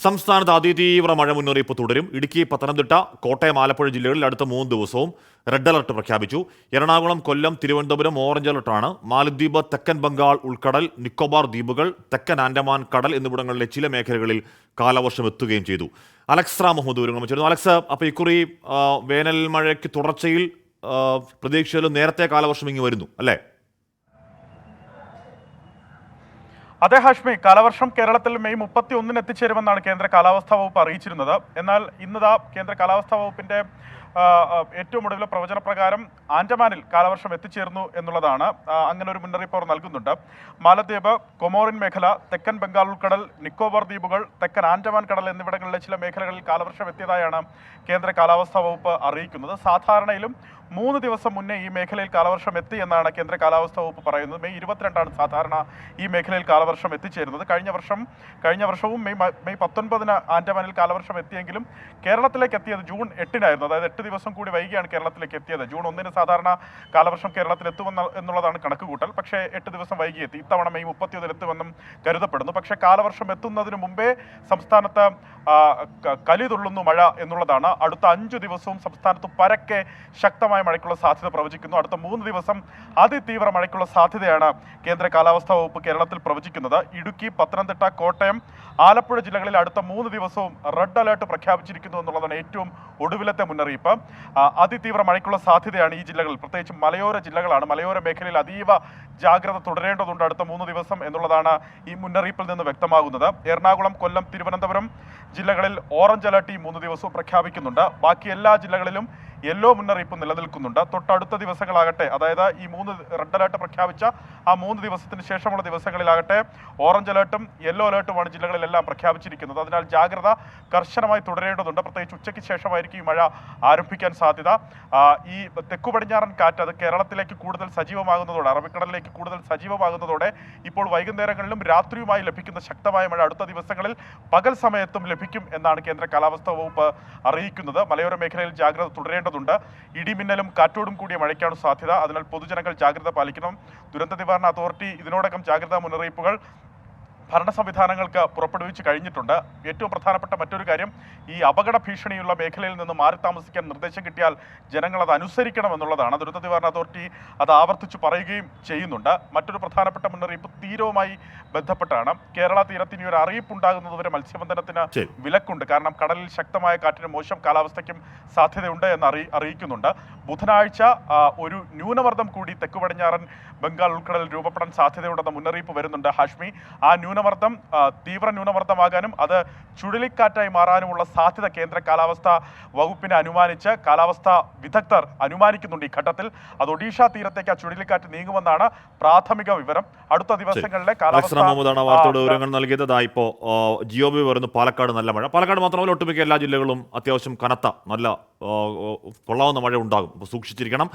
സംസ്ഥാനത്ത് അതിതീവ്ര മഴ മുന്നറിയിപ്പ് തുടരും. ഇടുക്കി, പത്തനംതിട്ട, കോട്ടയം, ആലപ്പുഴ ജില്ലകളിൽ അടുത്ത 3 ദിവസവും റെഡ് അലർട്ട് പ്രഖ്യാപിച്ചു. എറണാകുളം, കൊല്ലം, തിരുവനന്തപുരം ഓറഞ്ച് അലർട്ടാണ്. മാലദ്വീപ്, തെക്കൻ ബംഗാൾ ഉൾക്കടൽ, നിക്കോബാർ ദ്വീപുകൾ, തെക്കൻ ആൻഡമാൻ കടൽ എന്നിവിടങ്ങളിലെ ചില മേഖലകളിൽ കാലവർഷം എത്തുകയും ചെയ്തു. അലക്സ് മുഹമ്മദ് വിവരങ്ങൾ ചേരുന്നു. അലക്സ്, അപ്പോൾ ഇക്കുറി വേനൽ മഴയ്ക്ക് തുടർച്ചയിൽ പ്രതീക്ഷയിലും നേരത്തെ കാലവർഷം ഇങ്ങ് വരുന്നു അല്ലേ? അതെ ഹാഷ്മി, കാലവർഷം കേരളത്തിൽ മെയ് 31 എത്തിച്ചേരുമെന്നാണ് കേന്ദ്ര കാലാവസ്ഥാ വകുപ്പ് അറിയിച്ചിരുന്നത്. എന്നാൽ ഇന്നതാ കേന്ദ്ര കാലാവസ്ഥാ വകുപ്പിന്റെ ഏറ്റവും ഒടുവിലെ പ്രവചന പ്രകാരം ആൻഡമാനിൽ കാലവർഷം എത്തിച്ചേർന്നു എന്നുള്ളതാണ്. അങ്ങനെ ഒരു മുന്നറിയിപ്പ് അവർ നൽകുന്നുണ്ട്. മാലദ്വീപ്, കൊമോറിൻ മേഖല, തെക്കൻ ബംഗാൾ ഉൾക്കടൽ, നിക്കോബാർ ദ്വീപുകൾ, തെക്കൻ ആൻഡമാൻ കടൽ എന്നിവിടങ്ങളിലെ ചില മേഖലകളിൽ കാലവർഷം എത്തിയതായാണ് കേന്ദ്ര കാലാവസ്ഥാ വകുപ്പ് അറിയിക്കുന്നത്. സാധാരണയിലും 3 ദിവസം മുന്നേ ഈ മേഖലയിൽ കാലവർഷം എത്തി എന്നാണ് കേന്ദ്ര കാലാവസ്ഥാ വകുപ്പ് പറയുന്നത്. മെയ് 22 സാധാരണ ഈ മേഖലയിൽ കാലവർഷം എത്തിച്ചേരുന്നത്. കഴിഞ്ഞ വർഷവും മെയ് 19 ആൻഡമാനിൽ കാലവർഷം എത്തിയെങ്കിലും കേരളത്തിലേക്ക് എത്തിയത് ജൂൺ 8 അതായത് 8 ദിവസം കൂടി വൈകിയാണ് കേരളത്തിലേക്ക് എത്തിയത്. ജൂൺ 1 സാധാരണ കാലവർഷം കേരളത്തിൽ എന്നുള്ളതാണ് കണക്കുകൂട്ടൽ. പക്ഷേ 8 ദിവസം വൈകി എത്തി. ഇത്തവണ മെയ് 31 എത്തുമെന്നും കരുതപ്പെടുന്നു. പക്ഷേ കാലവർഷം എത്തുന്നതിന് മുമ്പേ സംസ്ഥാനത്ത് കലി തുള്ളുന്നു മഴ എന്നുള്ളതാണ്. അടുത്ത 5 ദിവസവും സംസ്ഥാനത്ത് പരക്കെ ശക്തമായ മഴയ്ക്കുള്ള സാധ്യത പ്രവചിക്കുന്നു. അടുത്ത 3 ദിവസം അതിതീവ്ര മഴയ്ക്കുള്ള സാധ്യതയാണ് കേന്ദ്ര കാലാവസ്ഥാ വകുപ്പ് കേരളത്തിൽ പ്രവചിക്കുന്നത്. ഇടുക്കി, പത്തനംതിട്ട, കോട്ടയം, ആലപ്പുഴ ജില്ലകളിൽ അടുത്ത 3 ദിവസവും റെഡ് അലേർട്ട് പ്രഖ്യാപിച്ചിരിക്കുന്നു എന്നുള്ളതാണ് ഏറ്റവും ഒടുവിലത്തെ മുന്നറിയിപ്പ്. അതിതീവ്ര മഴയ്ക്കുള്ള സാധ്യതയാണ് ഈ ജില്ലകളിൽ, പ്രത്യേകിച്ച് മലയോര ജില്ലകളാണ്. മലയോര മേഖലയിൽ അതീവ ജാഗ്രത തുടരേണ്ടതുണ്ട് അടുത്ത 3 ദിവസം എന്നുള്ളതാണ് ഈ മുന്നറിയിപ്പിൽ നിന്ന് വ്യക്തമാകുന്നത്. എറണാകുളം, കൊല്ലം, തിരുവനന്തപുരം ജില്ലകളിൽ ഓറഞ്ച് അലർട്ട് ഈ 3 ദിവസവും പ്രഖ്യാപിക്കുന്നുണ്ട്. ബാക്കി എല്ലാ ജില്ലകളിലും യെല്ലോ മുന്നറിയിപ്പ് നിലനിൽക്കുന്നുണ്ട്. തൊട്ടടുത്ത ദിവസങ്ങളാകട്ടെ, അതായത് ഈ 3 റെഡ് അലേർട്ട് പ്രഖ്യാപിച്ച ആ 3 ദിവസത്തിന് ശേഷമുള്ള ദിവസങ്ങളിലാകട്ടെ ഓറഞ്ച് അലേർട്ടും യെല്ലോ അലേർട്ടുമാണ് ജില്ലകളിലെല്ലാം പ്രഖ്യാപിച്ചിരിക്കുന്നത്. അതിനാൽ ജാഗ്രത കർശനമായി തുടരേണ്ടതുണ്ട്. പ്രത്യേകിച്ച് ഉച്ചയ്ക്ക് ശേഷമായിരിക്കും ഈ മഴ ആരംഭിക്കാൻ സാധ്യത. ഈ തെക്കു പടിഞ്ഞാറൻ കാറ്റ് അത് കേരളത്തിലേക്ക് കൂടുതൽ സജീവമാകുന്നതോടെ, അറബിക്കടലിലേക്ക് കൂടുതൽ സജീവമാകുന്നതോടെ ഇപ്പോൾ വൈകുന്നേരങ്ങളിലും രാത്രിയുമായി ലഭിക്കുന്ന ശക്തമായ മഴ അടുത്ത ദിവസങ്ങളിൽ പകൽ സമയത്തും ലഭിക്കും എന്നാണ് കേന്ദ്ര കാലാവസ്ഥാ വകുപ്പ് അറിയിക്കുന്നത്. മലയോര മേഖലയിൽ ജാഗ്രത തുടരേണ്ടതുണ്ട്. ഇടിമിന്നലും കാറ്റോടും കൂടിയ മഴയ്ക്കാണ് സാധ്യത. അതിനാൽ പൊതുജനങ്ങൾ ജാഗ്രത പാലിക്കണം. ദുരന്ത നിവാരണ അതോറിറ്റി ഇതിനോടകം ജാഗ്രതാ മുന്നറിയിപ്പുകൾ ഭരണ സംവിധാനങ്ങൾക്ക് പുറപ്പെടുവിച്ച് കഴിഞ്ഞിട്ടുണ്ട്. ഏറ്റവും പ്രധാനപ്പെട്ട മറ്റൊരു കാര്യം, ഈ അപകട ഭീഷണിയുള്ള മേഖലയിൽ നിന്ന് മാറി താമസിക്കാൻ നിർദ്ദേശം കിട്ടിയാൽ ജനങ്ങൾ അത് അനുസരിക്കണം എന്നുള്ളതാണ്. ദുരന്ത നിവാരണ അതോറിറ്റി അത് ആവർത്തിച്ച് പറയുകയും ചെയ്യുന്നുണ്ട്. മറ്റൊരു പ്രധാനപ്പെട്ട മുന്നറിയിപ്പ് തീരവുമായി ബന്ധപ്പെട്ടാണ്. കേരള തീരത്തിന് ഒരു അറിയിപ്പുണ്ടാകുന്നതുവരെ മത്സ്യബന്ധനത്തിന് വിലക്കുണ്ട്. കാരണം കടലിൽ ശക്തമായ കാറ്റിനും മോശം കാലാവസ്ഥയ്ക്കും സാധ്യതയുണ്ട് എന്ന് അറിയിക്കുന്നുണ്ട്. ബുധനാഴ്ച ഒരു ന്യൂനമർദ്ദം കൂടി തെക്കു പടിഞ്ഞാറൻ ബംഗാൾ ഉൾക്കടലിൽ രൂപപ്പെടാൻ സാധ്യതയുണ്ടെന്ന മുന്നറിയിപ്പ് വരുന്നുണ്ട് ഹാഷ്മി. ആ ന്യൂനമർദ്ദം തീവ്ര ന്യൂനമർദ്ദമാകാനും അത് ചുഴലിക്കാറ്റായി മാറാനുമുള്ള സാധ്യത കേന്ദ്ര കാലാവസ്ഥാ വകുപ്പിനെ അനുമാനിച്ച് കാലാവസ്ഥാ വിദഗ്ധർ അനുമാനിക്കുന്നുണ്ട്. ഈ ഘട്ടത്തിൽ അത് ഒഡീഷ തീരത്തേക്ക് ആ ചുഴലിക്കാറ്റ് നീങ്ങുമെന്നാണ് പ്രാഥമിക വിവരം. അടുത്ത ദിവസങ്ങളിലെ കാലാവസ്ഥ വാർത്തയുടെ വിവരങ്ങൾ നൽകിയത്. ഇപ്പോൾ ജിയോബി വരുന്നു. പാലക്കാട് നല്ല മഴ. പാലക്കാട് മാത്രമല്ല ഒട്ടുമിക്ക എല്ലാ ജില്ലകളും അത്യാവശ്യം കനത്ത നല്ല കൊള്ളാവുന്ന മഴ ഉണ്ടാകും. അപ്പോൾ സൂക്ഷിച്ചിരിക്കണം.